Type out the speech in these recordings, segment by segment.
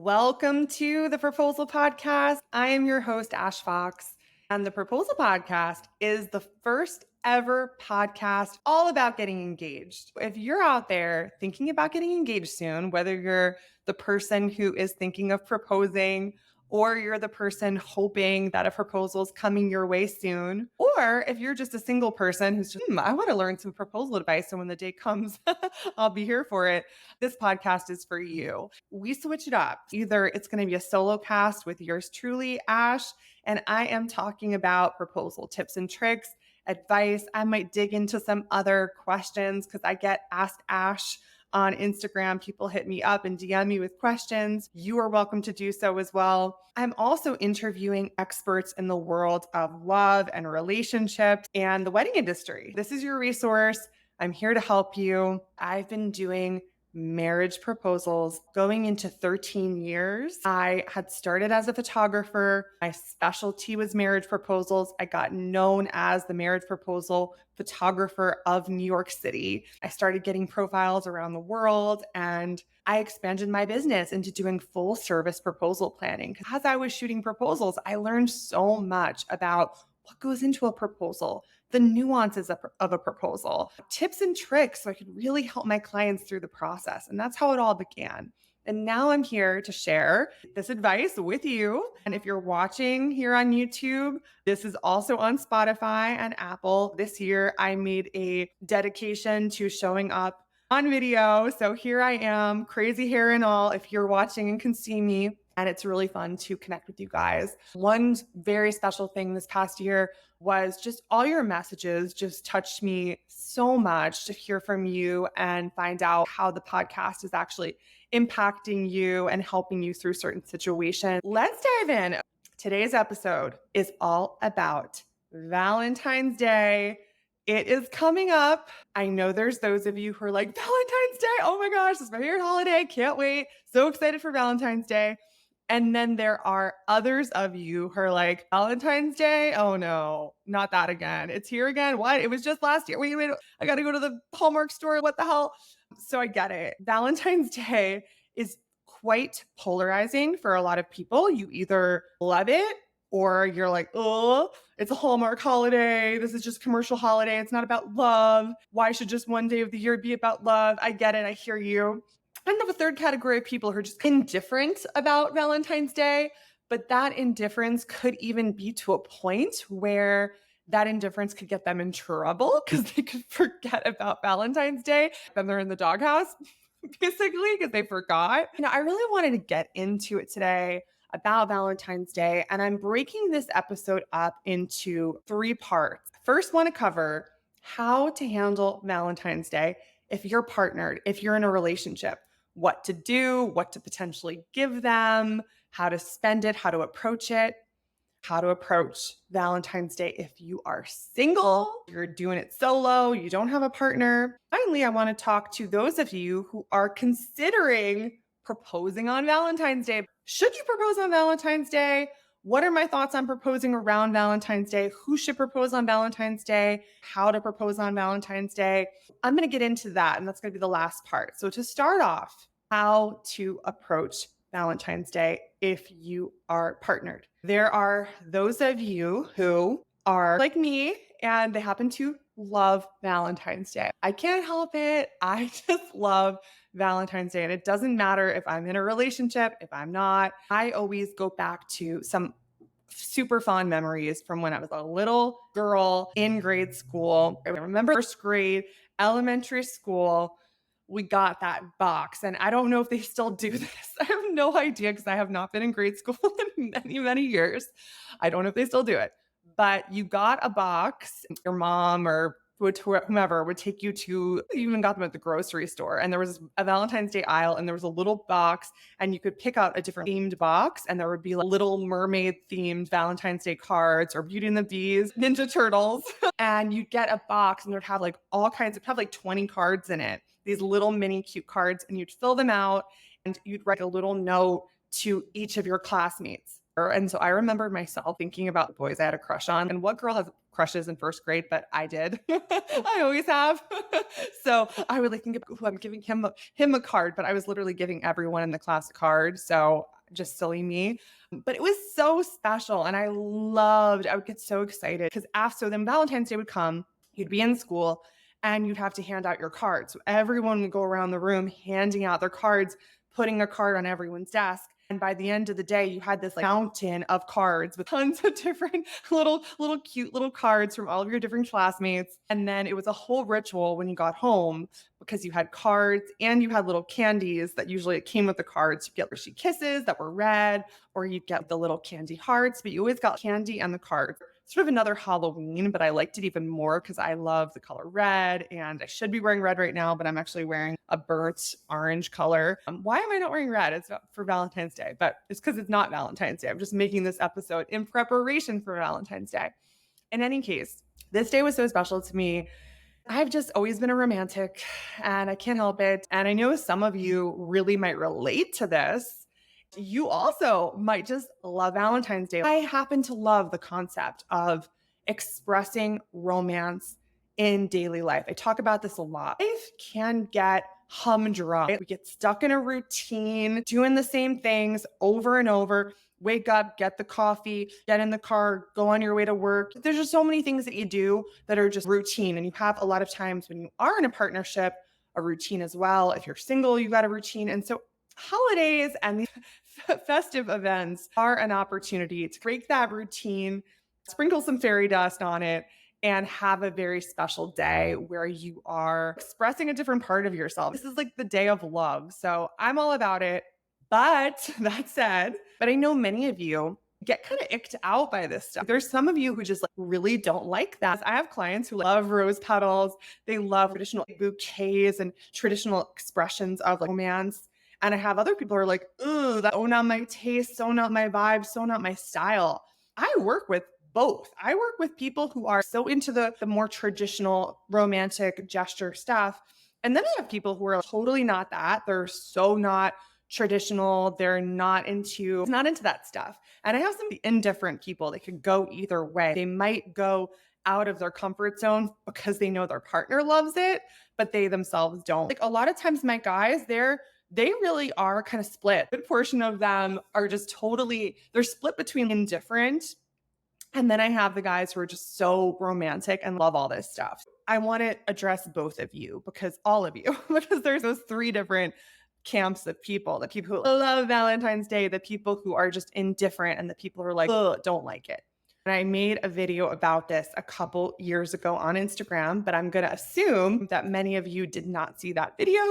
Welcome to the Proposal Podcast. I am your host, Ash Fox, and the Proposal Podcast is the first ever podcast all about getting engaged. If you're out there thinking about getting engaged soon, whether you're the person who is thinking of proposing, or you're the person hoping that a proposal is coming your way soon, or if you're just a single person who's just, I want to learn some proposal advice. So when the day comes, I'll be here for it. This podcast is for you. We switch it up. Either it's going to be a solo cast with yours truly, Ash, and I am talking about proposal tips and tricks, advice. I might dig into some other questions because I get Ask Ash on Instagram. People hit me up and DM me with questions. You are welcome to do so as well. I'm also interviewing experts in the world of love and relationships and the wedding industry. This is your resource. I'm here to help you. I've been doing marriage proposals going into 13 years. I had started as a photographer. My specialty was marriage proposals. I got known as the marriage proposal photographer of New York City. I started getting profiles around the world and I expanded my business into doing full service proposal planning. As I was shooting proposals, I learned so much about what goes into a proposal, the nuances of a proposal, tips and tricks so I could really help my clients through the process. And that's how it all began. And now I'm here to share this advice with you. And if you're watching here on YouTube, this is also on Spotify and Apple. This year, I made a dedication to showing up on video. So here I am, crazy hair and all, if you're watching and can see me. And it's really fun to connect with you guys. One very special thing this past year was just all your messages just touched me so much to hear from you and find out how the podcast is actually impacting you and helping you through certain situations. Let's dive in. Today's episode is all about Valentine's Day. It is coming up. I know there's those of you who are like, Valentine's Day, oh my gosh, it's my favorite holiday. Can't wait. So excited for Valentine's Day. And then there are others of you who are like, Valentine's Day? Oh no, not that again. It's here again. What? It was just last year. Wait, I got to go to the Hallmark store. What the hell? So I get it. Valentine's Day is quite polarizing for a lot of people. You either love it or you're like, oh, it's a Hallmark holiday. This is just commercial holiday. It's not about love. Why should just one day of the year be about love? I get it. I hear you. I have a third category of people who are just indifferent about Valentine's Day, but that indifference could even be to a point where that indifference could get them in trouble because they could forget about Valentine's Day and they're in the doghouse, basically, because they forgot. I really wanted to get into it today about Valentine's Day, and I'm breaking this episode up into 3 parts. First, want to cover how to handle Valentine's Day if you're partnered, if you're in a relationship, what to do, what to potentially give them, how to spend it, how to approach it, how to approach Valentine's Day if you are single, you're doing it solo, you don't have a partner. Finally, I want to talk to those of you who are considering proposing on Valentine's Day. Should you propose on Valentine's Day? What are my thoughts on proposing around Valentine's Day? Who should propose on Valentine's Day? How to propose on Valentine's Day? I'm going to get into that, and that's going to be the last part. So to start off, how to approach Valentine's Day if you are partnered. There are those of you who are like me and they happen to love Valentine's Day. I can't help it. I just love Valentine's Day. And it doesn't matter if I'm in a relationship, if I'm not. I always go back to some super fond memories from when I was a little girl in grade school. I remember first grade, elementary school, we got that box. And I don't know if they still do this. I have no idea because I have not been in grade school in many, many years. I don't know if they still do it. But you got a box, your mom or whomever would take you to, you even got them at the grocery store. And there was a Valentine's Day aisle and there was a little box and you could pick out a different themed box. And there would be like Little Mermaid themed Valentine's Day cards or Beauty and the Beast, Ninja Turtles. And you'd get a box and there'd have like all kinds of, have like 20 cards in it, these little mini cute cards, and you'd fill them out and you'd write a little note to each of your classmates And so I remember myself thinking about the boys I had a crush on, and what girl has crushes in first grade, but I did. I always have. So I would like think about who I'm giving him a card, but I was literally giving everyone in the class a card. So just silly me. But it was so special. And I would get so excited because so then Valentine's Day would come, you'd be in school and you'd have to hand out your cards. So everyone would go around the room handing out their cards, putting a card on everyone's desk. And by the end of the day, you had this like mountain of cards with tons of different little cute little cards from all of your different classmates. And then it was a whole ritual when you got home because you had cards and you had little candies that usually came with the cards. You get Hershey Kisses that were red, or you'd get the little candy hearts, but you always got candy and the cards. Sort of another Halloween, but I liked it even more because I love the color red, and I should be wearing red right now, but I'm actually wearing a burnt orange color. Why am I not wearing red? It's for Valentine's Day, but it's because it's not Valentine's Day. I'm just making this episode in preparation for Valentine's Day. In any case, this day was so special to me. I've just always been a romantic and I can't help it. And I know some of you really might relate to this. You also might just love Valentine's Day. I happen to love the concept of expressing romance in daily life. I talk about this a lot. Life can get humdrum. We get stuck in a routine, doing the same things over and over. Wake up, get the coffee, get in the car, go on your way to work. There's just so many things that you do that are just routine. And you have a lot of times when you are in a partnership, a routine as well. If you're single, you got a routine. And so holidays and these festive events are an opportunity to break that routine, sprinkle some fairy dust on it, and have a very special day where you are expressing a different part of yourself. This is like the day of love. So I'm all about it. But that said, I know many of you get kind of icked out by this stuff. There's some of you who just like really don't like that. I have clients who love rose petals. They love traditional bouquets and traditional expressions of like romance. And I have other people who are like, ooh, that's so not my taste, so not my vibe, so not my style. I work with both. I work with people who are so into the more traditional romantic gesture stuff. And then I have people who are totally not that. They're so not traditional. They're not into that stuff. And I have some indifferent people that could go either way. They might go out of their comfort zone because they know their partner loves it, but they themselves don't. Like a lot of times my guys, they really are kind of split. A good portion of them are just they're split between indifferent. And then I have the guys who are just so romantic and love all this stuff. I want to address both of you all of you, because there's those three different camps of people, the people who love Valentine's Day, the people who are just indifferent, and the people who are like, oh, don't like it. And I made a video about this a couple years ago on Instagram, but I'm going to assume that many of you did not see that video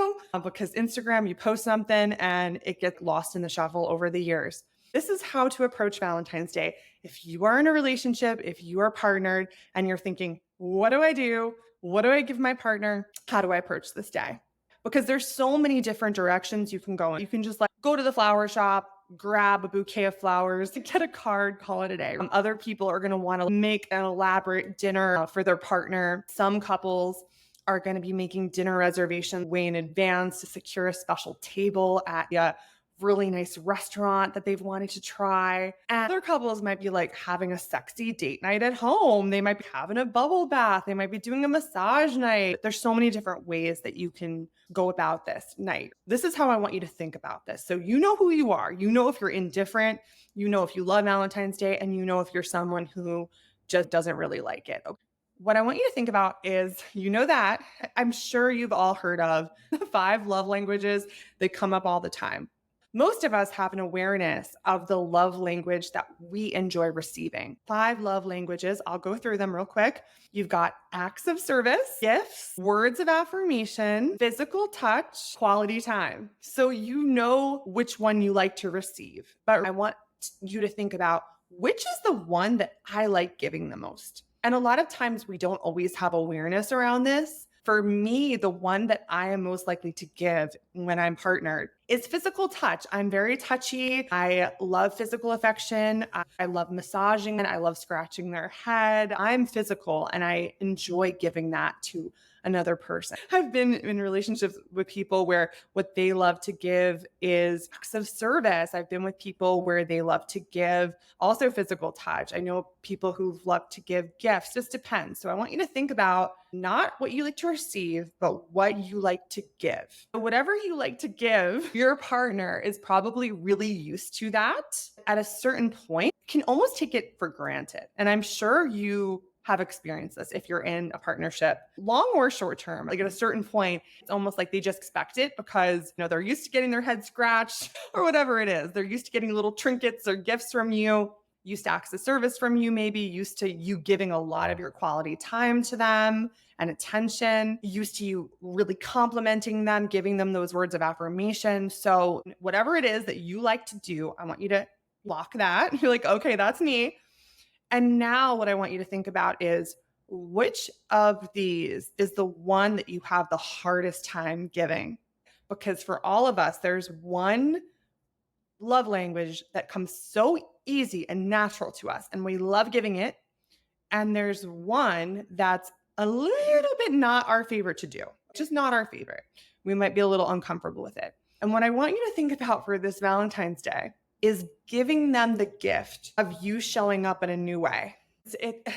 because Instagram, you post something and it gets lost in the shuffle over the years. This is how to approach Valentine's Day. If you are in a relationship, if you are partnered and you're thinking, what do I do? What do I give my partner? How do I approach this day? Because there's so many different directions you can go in. You can just like go to the flower shop, grab a bouquet of flowers, get a card, call it a day. Other people are going to want to make an elaborate dinner for their partner. Some couples are going to be making dinner reservations way in advance to secure a special table at a really nice restaurant that they've wanted to try. And other couples might be like having a sexy date night at home. They might be having a bubble bath. They might be doing a massage night. There's so many different ways that you can go about this night. This is how I want you to think about this. So you know who you are. You know if you're indifferent. You know if you love Valentine's Day, and you know if you're someone who just doesn't really like it. Okay. What I want you to think about is, that I'm sure you've all heard of the 5 love languages. They come up all the time. Most of us have an awareness of the love language that we enjoy receiving. 5 love languages. I'll go through them real quick. You've got acts of service, gifts, words of affirmation, physical touch, quality time. So you know which one you like to receive. But I want you to think about, which is the one that I like giving the most? And a lot of times we don't always have awareness around this. For me, the one that I am most likely to give when I'm partnered is physical touch. I'm very touchy. I love physical affection. I love massaging and I love scratching their head. I'm physical and I enjoy giving that to another person. I've been in relationships with people where what they love to give is acts of service. I've been with people where they love to give also physical touch. I know people who love to give gifts, just depends. So I want you to think about not what you like to receive, but what you like to give. Whatever you like to give, your partner is probably really used to that. At a certain point, you can almost take it for granted. And I'm sure you have experienced this if you're in a partnership, long or short term. Like at a certain point, it's almost like they just expect it because they're used to getting their head scratched or whatever it is. They're used to getting little trinkets or gifts from you, used to acts of service from you, maybe used to you giving a lot of your quality time to them and attention, used to you really complimenting them, giving them those words of affirmation. So whatever it is that you like to do, I want you to lock that. You're like, okay, that's me. And now what I want you to think about is which of these is the one that you have the hardest time giving? Because for all of us, there's one love language that comes so easy and natural to us, and we love giving it. And there's one that's a little bit not our favorite to do, just not our favorite. We might be a little uncomfortable with it. And what I want you to think about for this Valentine's Day is giving them the gift of you showing up in a new way.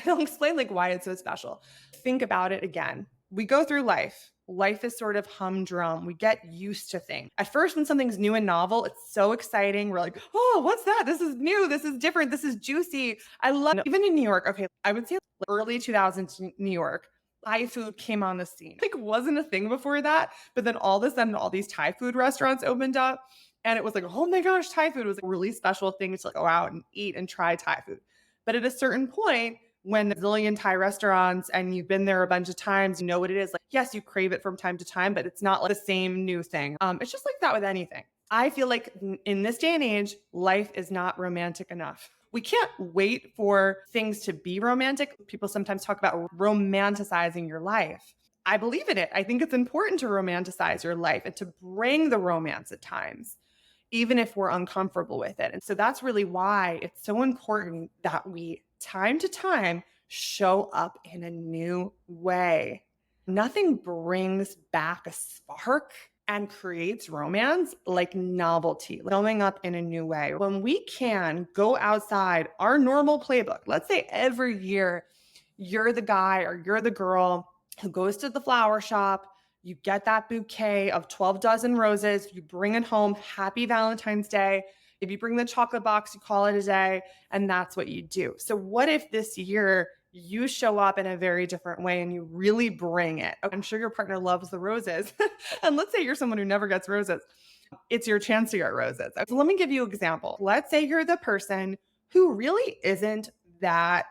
I'll explain like why it's so special. Think about it again. We go through life. Life is sort of humdrum. We get used to things. At first, when something's new and novel, it's so exciting. We're like, oh, what's that? This is new. This is different. This is juicy. I love it. Even in New York. Okay, I would say early 2000s New York, Thai food came on the scene. Like wasn't a thing before that, but then all of a sudden all these Thai food restaurants opened up. And it was like, oh my gosh, Thai food was a really special thing to like go out and eat and try Thai food. But at a certain point, when a zillion Thai restaurants and you've been there a bunch of times, you know what it is. Like, yes, you crave it from time to time, but it's not like the same new thing. It's just like that with anything. I feel like in this day and age, life is not romantic enough. We can't wait for things to be romantic. People sometimes talk about romanticizing your life. I believe in it. I think it's important to romanticize your life and to bring the romance at times, even if we're uncomfortable with it. And so that's really why it's so important that we, time to time, show up in a new way. Nothing brings back a spark and creates romance like novelty, showing up in a new way. When we can go outside our normal playbook, let's say every year you're the guy or you're the girl who goes to the flower shop, you get that bouquet of 12 dozen roses, you bring it home, happy Valentine's Day. If you bring the chocolate box, you call it a day, and that's what you do. So what if this year you show up in a very different way and you really bring it? I'm sure your partner loves the roses. And let's say you're someone who never gets roses. It's your chance to get roses. So let me give you an example. Let's say you're the person who really isn't that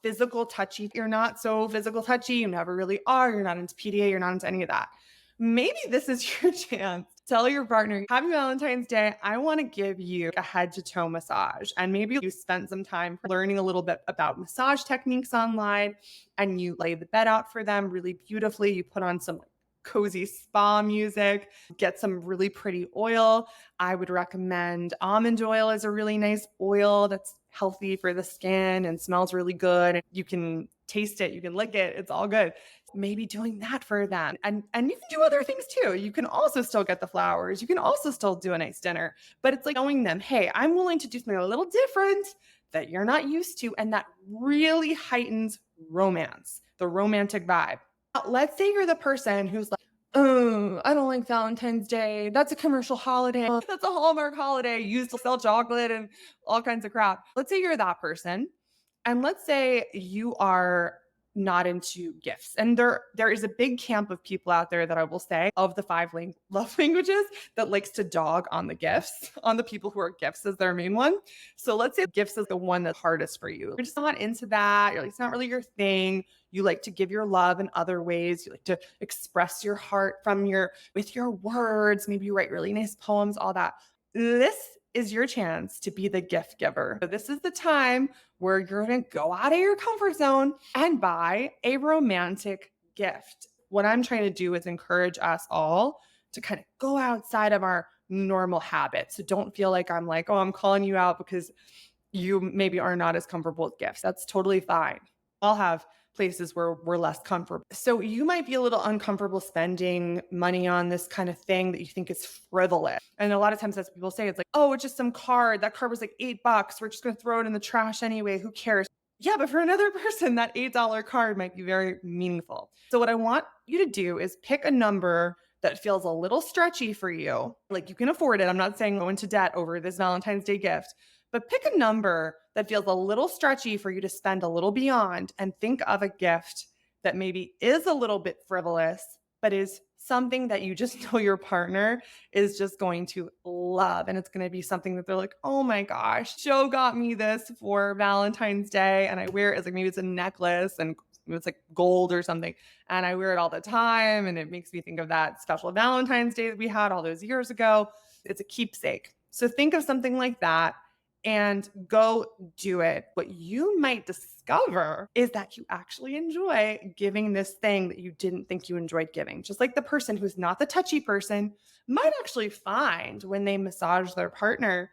physical touchy. You're not so physical touchy. You never really are. You're not into PDA. You're not into any of that. Maybe this is your chance. Tell your partner, happy Valentine's Day. I want to give you a head to toe massage. And maybe you spent some time learning a little bit about massage techniques online and you lay the bed out for them really beautifully. You put on some cozy spa music, get some really pretty oil. I would recommend almond oil is a really nice oil that's healthy for the skin and smells really good. You can taste it, you can lick it, it's all good. Maybe doing that for them. And you can do other things too. You can also still get the flowers. You can also still do a nice dinner. But it's like showing them, hey, I'm willing to do something a little different that you're not used to. And that really heightens romance, the romantic vibe. Now, let's say you're the person who's like, oh, I don't like Valentine's Day. That's a commercial holiday. That's a Hallmark holiday used to sell chocolate and all kinds of crap. Let's say you're that person. And let's say you are not into gifts. And there is a big camp of people out there that I will say of the love languages that likes to dog on the gifts, on the people who are gifts as their main one. So let's say gifts is the one that's hardest for you. You're just not into that. You're like, it's not really your thing. You like to give your love in other ways. You like to express your heart with your words. Maybe you write really nice poems, all that. This is your chance to be the gift giver. So this is the time where you're going to go out of your comfort zone and buy a romantic gift. What I'm trying to do is encourage us all to kind of go outside of our normal habits. So don't feel like I'm like, oh, I'm calling you out because you maybe are not as comfortable with gifts. That's totally fine. All have places where we're less comfortable. So you might be a little uncomfortable spending money on this kind of thing that you think is frivolous. And a lot of times that's what people say. It's like, oh, it's just some card. That card was like $8. We're just going to throw it in the trash anyway. Who cares? Yeah, but for another person, that $8 card might be very meaningful. So what I want you to do is pick a number that feels a little stretchy for you. Like you can afford it. I'm not saying go into debt over this Valentine's Day gift, but pick a number that feels a little stretchy for you to spend a little beyond, and think of a gift that maybe is a little bit frivolous, but is something that you just know your partner is just going to love. And it's going to be something that they're like, oh my gosh, Joe got me this for Valentine's Day. And I wear it as like, maybe it's a necklace and it's like gold or something. And I wear it all the time. And it makes me think of that special Valentine's Day that we had all those years ago. It's a keepsake. So think of something like that and go do it. What you might discover is that you actually enjoy giving this thing that you didn't think you enjoyed giving. Just like the person who's not the touchy person might actually find when they massage their partner,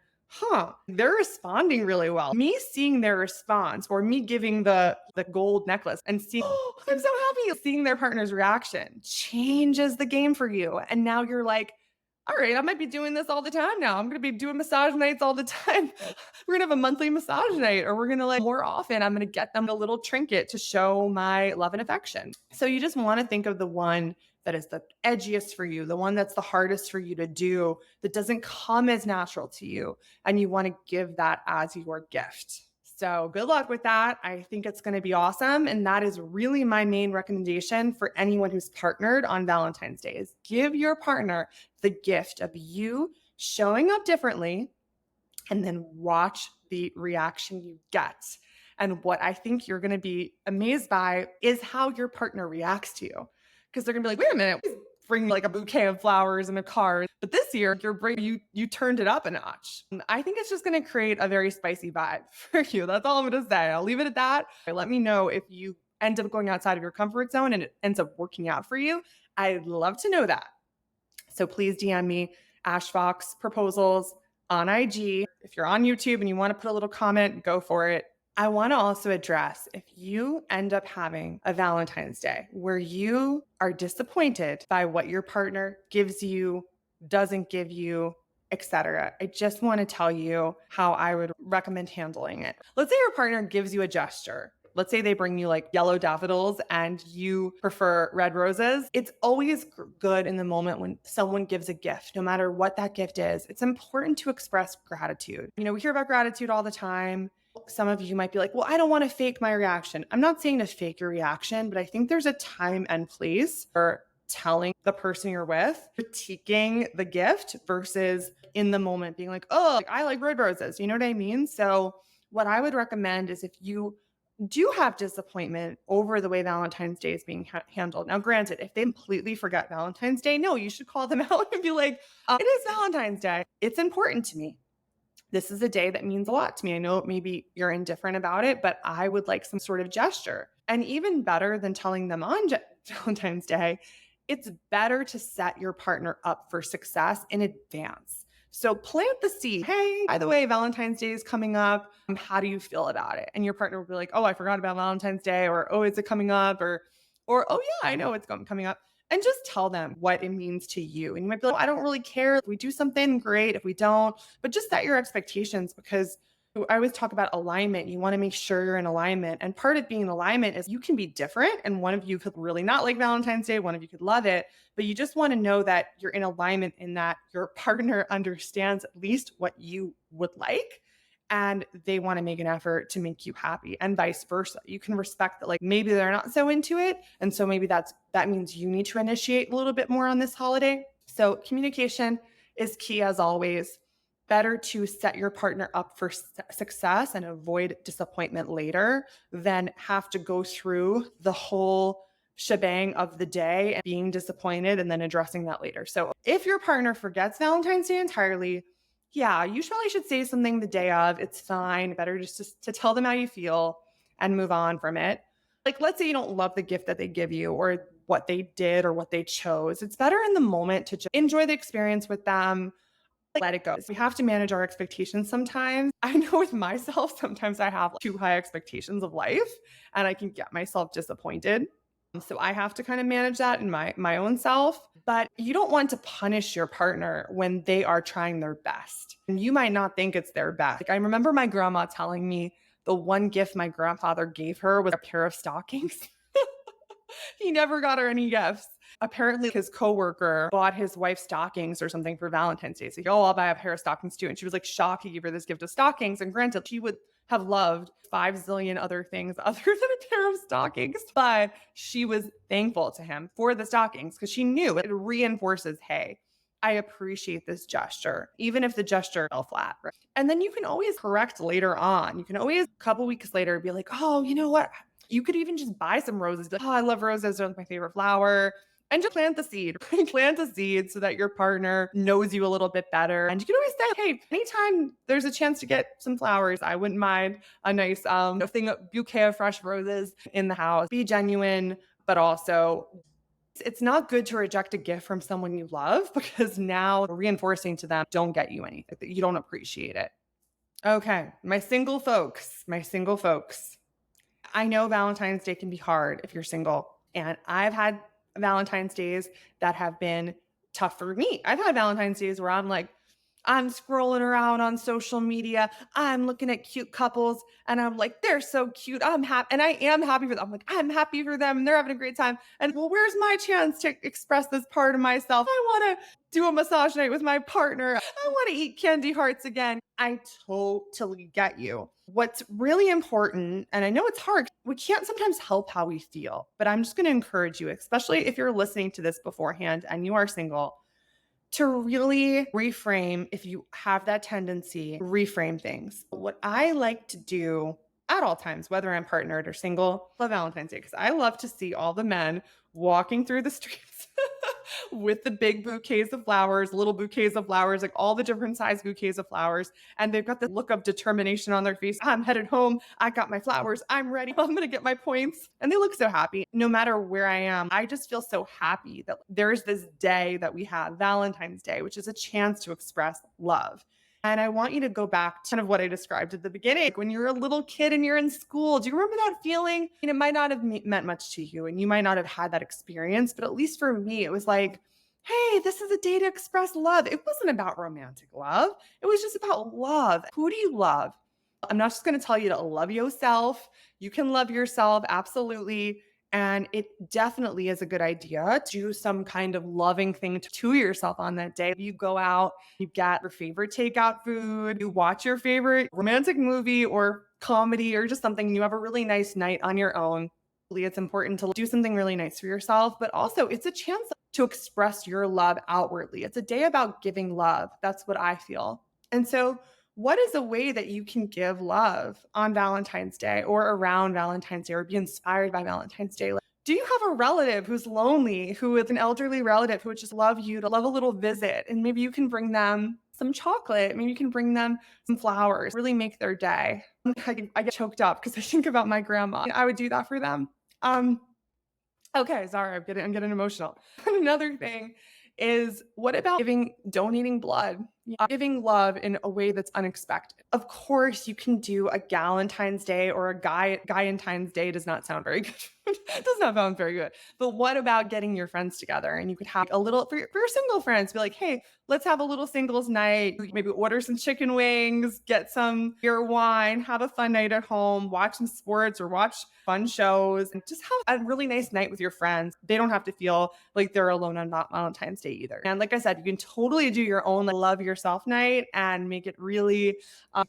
they're responding really well. Me seeing their response, or me giving the gold necklace and seeing, oh, I'm so happy, seeing their partner's reaction changes the game for you. And now you're like, all right, I might be doing this all the time now. I'm going to be doing massage nights all the time. We're going to have a monthly massage night, or we're going to like more often. I'm going to get them a little trinket to show my love and affection. So you just want to think of the one that is the edgiest for you, the one that's the hardest for you to do, that doesn't come as natural to you. And you want to give that as your gift. So good luck with that. I think it's going to be awesome. And that is really my main recommendation for anyone who's partnered on Valentine's Day is give your partner the gift of you showing up differently, and then watch the reaction you get. And what I think you're going to be amazed by is how your partner reacts to you. Because they're going to be like, wait a minute, bring like a bouquet of flowers and a card. But this year, you turned it up a notch. And I think it's just going to create a very spicy vibe for you. That's all I'm going to say. I'll leave it at that. Let me know if you end up going outside of your comfort zone and it ends up working out for you. I'd love to know that. So please DM me, Ash Fox Proposals on IG. If you're on YouTube and you want to put a little comment, go for it. I want to also address, if you end up having a Valentine's Day where you are disappointed by what your partner gives you, doesn't give you, etc., I just want to tell you how I would recommend handling it. Let's say your partner gives you a gesture. Let's say they bring you like yellow daffodils and you prefer red roses. It's always good in the moment when someone gives a gift, no matter what that gift is. It's important to express gratitude. You know, we hear about gratitude all the time. Some of you might be like, well, I don't want to fake my reaction. I'm not saying to fake your reaction, but I think there's a time and place for telling the person you're with, critiquing the gift versus in the moment being like, oh, I like red roses. You know what I mean? So what I would recommend is if you do have disappointment over the way Valentine's Day is being handled. Now, granted, if they completely forget Valentine's Day, no, you should call them out and be like, it is Valentine's Day. It's important to me. This is a day that means a lot to me. I know maybe you're indifferent about it, but I would like some sort of gesture. And even better than telling them on Valentine's Day, it's better to set your partner up for success in advance. So plant the seed. Hey, by the way, Valentine's Day is coming up. How do you feel about it? And your partner will be like, oh, I forgot about Valentine's Day, or oh, is it coming up? Or oh yeah, I know it's coming up. And just tell them what it means to you. And you might be like, I don't really care. If we do something, great. If we don't, but just set your expectations, because I always talk about alignment. You want to make sure you're in alignment. And part of being in alignment is you can be different. And one of you could really not like Valentine's Day. One of you could love it. But you just want to know that you're in alignment, in that your partner understands at least what you would like. And they want to make an effort to make you happy, and vice versa. You can respect that, like maybe they're not so into it. And so maybe that means you need to initiate a little bit more on this holiday. So communication is key as always. Better to set your partner up for success and avoid disappointment later than have to go through the whole shebang of the day and being disappointed and then addressing that later. So if your partner forgets Valentine's Day entirely, yeah, you probably should say something the day of. It's fine. Better just to tell them how you feel and move on from it. Like, let's say you don't love the gift that they give you or what they did or what they chose. It's better in the moment to just enjoy the experience with them. let it go. We have to manage our expectations sometimes. I know with myself, sometimes I have too high expectations of life and I can get myself disappointed. So I have to kind of manage that in my own self. But you don't want to punish your partner when they are trying their best. And you might not think it's their best. Like I remember my grandma telling me the one gift my grandfather gave her was a pair of stockings. He never got her any gifts. Apparently, his coworker bought his wife stockings or something for Valentine's Day. So, oh, I'll buy a pair of stockings too. And she was like shocked he gave her this gift of stockings. And granted, she would have loved 5 zillion other things other than a pair of stockings. But she was thankful to him for the stockings because she knew it reinforces, hey, I appreciate this gesture, even if the gesture fell flat. Right? And then you can always correct later on. You can always, a couple weeks later, be like, oh, you know what? You could even just buy some roses. Like, oh, I love roses. They're my favorite flower. And just plant the seed. Plant a seed so that your partner knows you a little bit better. And you can always say, hey, anytime there's a chance to get some flowers, I wouldn't mind a nice bouquet of fresh roses in the house. Be genuine, but also it's not good to reject a gift from someone you love because now reinforcing to them don't get you anything. You don't appreciate it. Okay, my single folks. I know Valentine's Day can be hard if you're single. And I've had Valentine's Days that have been tough for me. I've had Valentine's Days where I'm scrolling around on social media. I'm looking at cute couples and I'm like, they're so cute. I'm happy. And I am happy for them. I'm like, I'm happy for them and they're having a great time. And well, where's my chance to express this part of myself? I want to do a massage night with my partner. I want to eat candy hearts again. I totally get you. What's really important, and I know it's hard, we can't sometimes help how we feel, but I'm just going to encourage you, especially if you're listening to this beforehand and you are single, to really reframe if you have that tendency, reframe things. What I like to do at all times, whether I'm partnered or single, love Valentine's Day because I love to see all the men walking through the streets with the big bouquets of flowers, little bouquets of flowers, like all the different size bouquets of flowers. And they've got the look of determination on their face. I'm headed home. I got my flowers. I'm ready. I'm going to get my points. And they look so happy. No matter where I am, I just feel so happy that there's this day that we have, Valentine's Day, which is a chance to express love. And I want you to go back to kind of what I described at the beginning. Like when you're a little kid and you're in school, do you remember that feeling? And it might not have meant much to you and you might not have had that experience, but at least for me, it was like, hey, this is a day to express love. It wasn't about romantic love. It was just about love. Who do you love? I'm not just going to tell you to love yourself. You can love yourself, absolutely. And it definitely is a good idea to do some kind of loving thing to yourself on that day. You go out, you get your favorite takeout food, you watch your favorite romantic movie or comedy or just something, and you have a really nice night on your own. It's important to do something really nice for yourself, but also it's a chance to express your love outwardly. It's a day about giving love. That's what I feel. And so what is a way that you can give love on Valentine's Day or around Valentine's Day or be inspired by Valentine's Day? Like, do you have a relative who's lonely, who is an elderly relative who would just love you to love a little visit? And maybe you can bring them some chocolate. Maybe you can bring them some flowers, really make their day. I get choked up because I think about my grandma. I would do that for them. Okay, sorry, I'm getting emotional. Another thing is what about donating blood? Giving love in a way that's unexpected. Of course, you can do a Galentine's Day or a Guyentine's Day. Does not sound very good. Does not sound very good. But what about getting your friends together and you could have a little for your single friends? Be like, hey, let's have a little singles night. Maybe order some chicken wings, get some beer, wine, have a fun night at home, watch some sports or watch fun shows, and just have a really nice night with your friends. They don't have to feel like they're alone on Valentine's Day either. And like I said, you can totally do your own love yourself night and make it really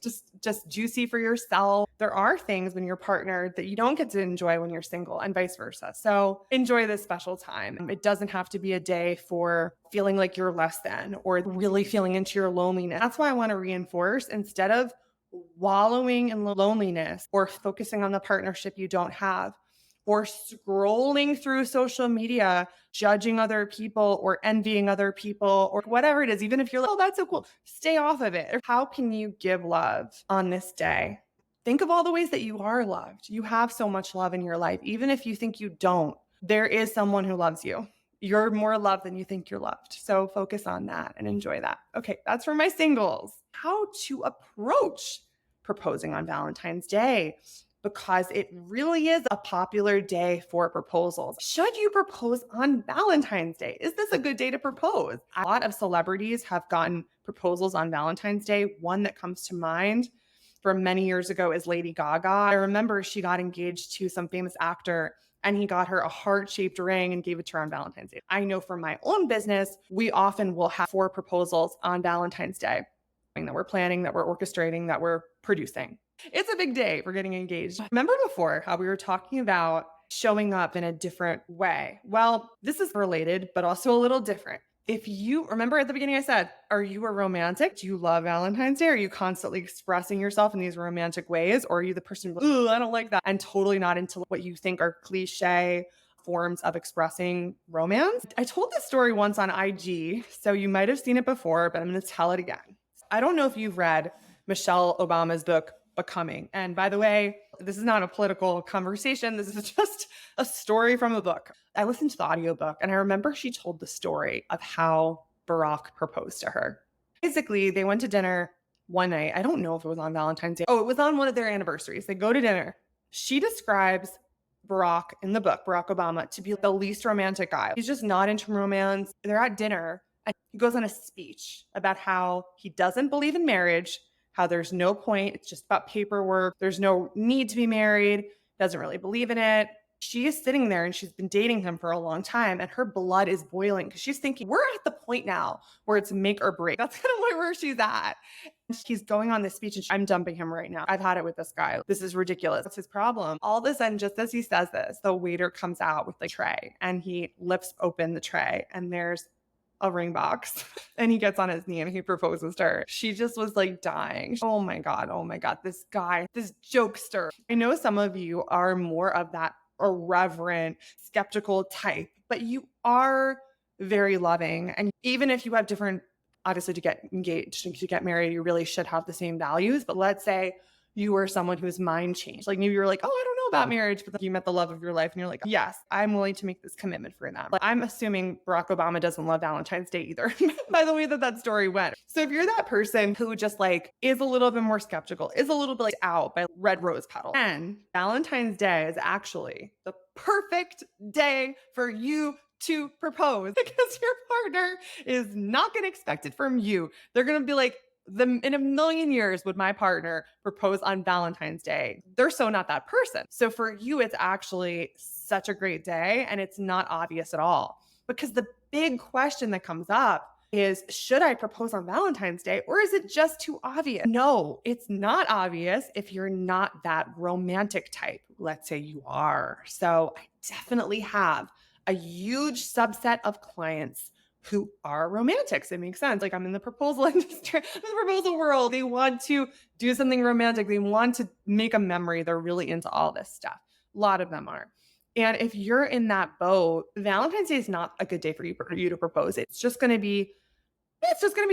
just juicy for yourself. There are things when you're partnered that you don't get to enjoy when you're single and vice versa. So enjoy this special time. It doesn't have to be a day for feeling like you're less than or really feeling into your loneliness. That's why I want to reinforce, instead of wallowing in loneliness or focusing on the partnership you don't have or scrolling through social media, judging other people or envying other people or whatever it is, even if you're like, oh, that's so cool, stay off of it. How can you give love on this day? Think of all the ways that you are loved. You have so much love in your life. Even if you think you don't, there is someone who loves you. You're more loved than you think you're loved. So focus on that and enjoy that. Okay, that's for my singles. How to approach proposing on Valentine's Day, because it really is a popular day for proposals. Should you propose on Valentine's Day? Is this a good day to propose? A lot of celebrities have gotten proposals on Valentine's Day. One that comes to mind from many years ago is Lady Gaga. I remember she got engaged to some famous actor and he got her a heart-shaped ring and gave it to her on Valentine's Day. I know from my own business, we often will have 4 proposals on Valentine's Day that we're planning, that we're orchestrating, that we're producing. It's a big day for getting engaged. Remember before how we were talking about showing up in a different way? Well, this is related, but also a little different. If you remember at the beginning, I said, are you a romantic? Do you love Valentine's Day? Are you constantly expressing yourself in these romantic ways? Or are you the person, ooh, I don't like that, and totally not into what you think are cliche forms of expressing romance? I told this story once on IG, so you might have seen it before, but I'm going to tell it again. I don't know if you've read Michelle Obama's book, Becoming. And by the way, this is not a political conversation. This is just a story from a book. I listened to the audiobook and I remember she told the story of how Barack proposed to her. Basically, they went to dinner one night. I don't know if it was on Valentine's Day. Oh, it was on one of their anniversaries. They go to dinner. She describes Barack in the book, Barack Obama, to be the least romantic guy. He's just not into romance. They're at dinner and he goes on a speech about how he doesn't believe in marriage, how there's no point. It's just about paperwork. There's no need to be married. Doesn't really believe in it. She is sitting there and she's been dating him for a long time and her blood is boiling because she's thinking, we're at the point now where it's make or break. That's kind of where she's at. He's going on this speech and I'm dumping him right now. I've had it with this guy. This is ridiculous. That's his problem. All of a sudden, just as he says this, the waiter comes out with the tray and he lifts open the tray and there's a ring box and he gets on his knee and he proposes to her. She just was like dying. Oh my God. Oh my God. This guy, this jokester. I know some of you are more of that irreverent, skeptical type, but you are very loving. And even if you have different, obviously to get engaged and to get married, you really should have the same values. But let's say you were someone whose mind changed. Like maybe you're like, oh, I don't know about marriage, but then you met the love of your life and you're like, yes, I'm willing to make this commitment for them. Like, I'm assuming Barack Obama doesn't love Valentine's Day either, by the way that story went. So if you're that person who just like is a little bit more skeptical, is a little bit like out by red rose petal, and Valentine's Day is actually the perfect day for you to propose because your partner is not going to expect it from you. They're going to be like, in a million years would my partner propose on Valentine's Day. They're so not that person. So for you, it's actually such a great day and it's not obvious at all. Because the big question that comes up is, should I propose on Valentine's Day or is it just too obvious? No, it's not obvious if you're not that romantic type. Let's say you are. So I definitely have a huge subset of clients who are romantics. It makes sense. Like I'm in the proposal industry, the proposal world. They want to do something romantic. They want to make a memory. They're really into all this stuff. A lot of them are. And if you're in that boat, Valentine's Day is not a good day for you to propose. It's just going to be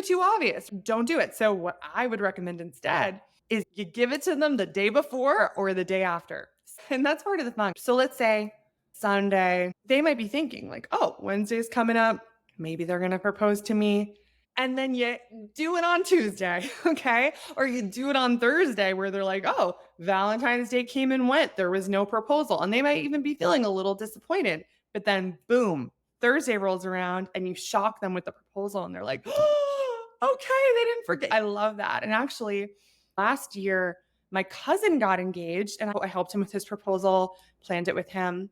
too obvious. Don't do it. So what I would recommend instead is you give it to them the day before or the day after. And that's part of the fun. So let's say Sunday, they might be thinking like, oh, Wednesday's coming up. Maybe they're going to propose to me. And then you do it on Tuesday, okay? Or you do it on Thursday where they're like, oh, Valentine's Day came and went. There was no proposal. And they might even be feeling a little disappointed. But then boom, Thursday rolls around and you shock them with the proposal and they're like, oh, okay, they didn't forget. I love that. And actually last year, my cousin got engaged and I helped him with his proposal, planned it with him.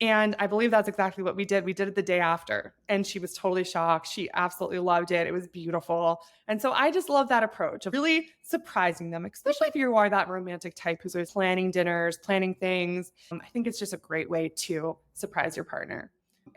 And I believe that's exactly what we did. We did it the day after and she was totally shocked. She absolutely loved it. It was beautiful. And so I just love that approach of really surprising them, especially if you are that romantic type who's always planning dinners, planning things. I think it's just a great way to surprise your partner.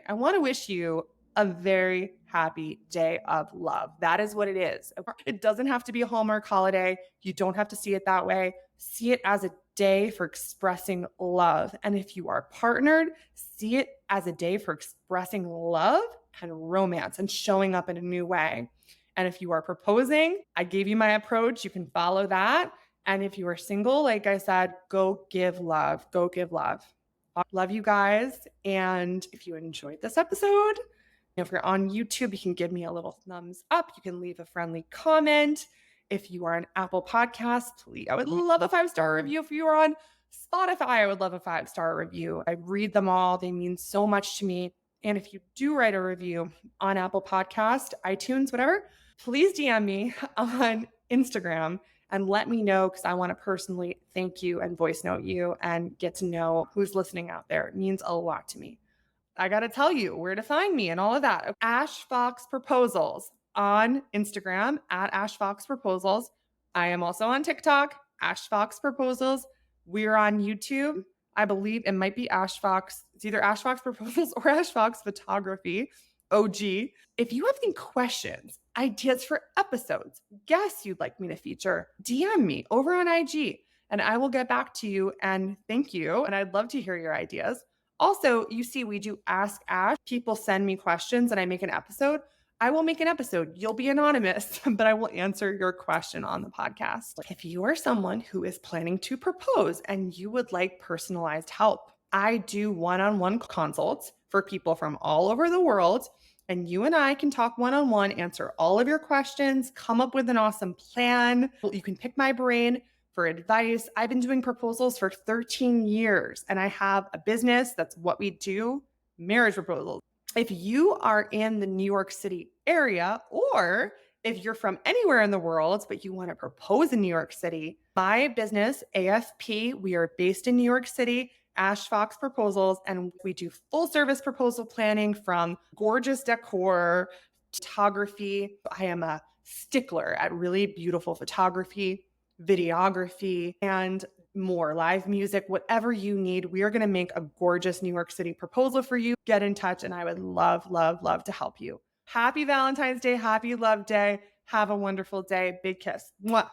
I want to wish you a very happy day of love. That is what it is. It doesn't have to be a Hallmark holiday. You don't have to see it that way. See it as a day for expressing love. And if you are partnered, see it as a day for expressing love and romance and showing up in a new way. And if you are proposing, I gave you my approach. You can follow that. And if you are single, like I said, go give love. Go give love. Love you guys. And if you enjoyed this episode, If you're on YouTube, you can give me a little thumbs up. You can leave a friendly comment. If you are on Apple Podcasts, I would love a 5-star review. If you are on Spotify, I would love a 5-star review. I read them all. They mean so much to me. And if you do write a review on Apple Podcast, iTunes, whatever, please DM me on Instagram and let me know, because I want to personally thank you and voice note you and get to know who's listening out there. It means a lot to me. I got to tell you where to find me and all of that. Ash Fox Proposals on Instagram at Ash Fox Proposals. I am also on TikTok, Ash Fox Proposals. We're on YouTube. I believe it might be Ash Fox. It's either Ash Fox Proposals or Ash Fox Photography, OG. If you have any questions, ideas for episodes, guests you'd like me to feature, DM me over on IG and I will get back to you and thank you. And I'd love to hear your ideas. Also, you see, we do Ask Ash. People send me questions and I make an episode. I will make an episode. You'll be anonymous, but I will answer your question on the podcast. If you are someone who is planning to propose and you would like personalized help, I do one-on-one consults for people from all over the world. And you and I can talk one-on-one, answer all of your questions, come up with an awesome plan. You can pick my brain for advice. I've been doing proposals for 13 years and I have a business. That's what we do, marriage proposals. If you are in the New York City area, or if you're from anywhere in the world, but you want to propose in New York City, my business, AFP, we are based in New York City, Ash Fox Proposals, and we do full service proposal planning from gorgeous decor, photography. I am a stickler at really beautiful photography, videography, and more, live music, whatever you need. We are going to make a gorgeous New York City proposal for you. Get in touch and I would love, love, love to help you. Happy Valentine's Day. Happy Love Day. Have a wonderful day. Big kiss. Mwah.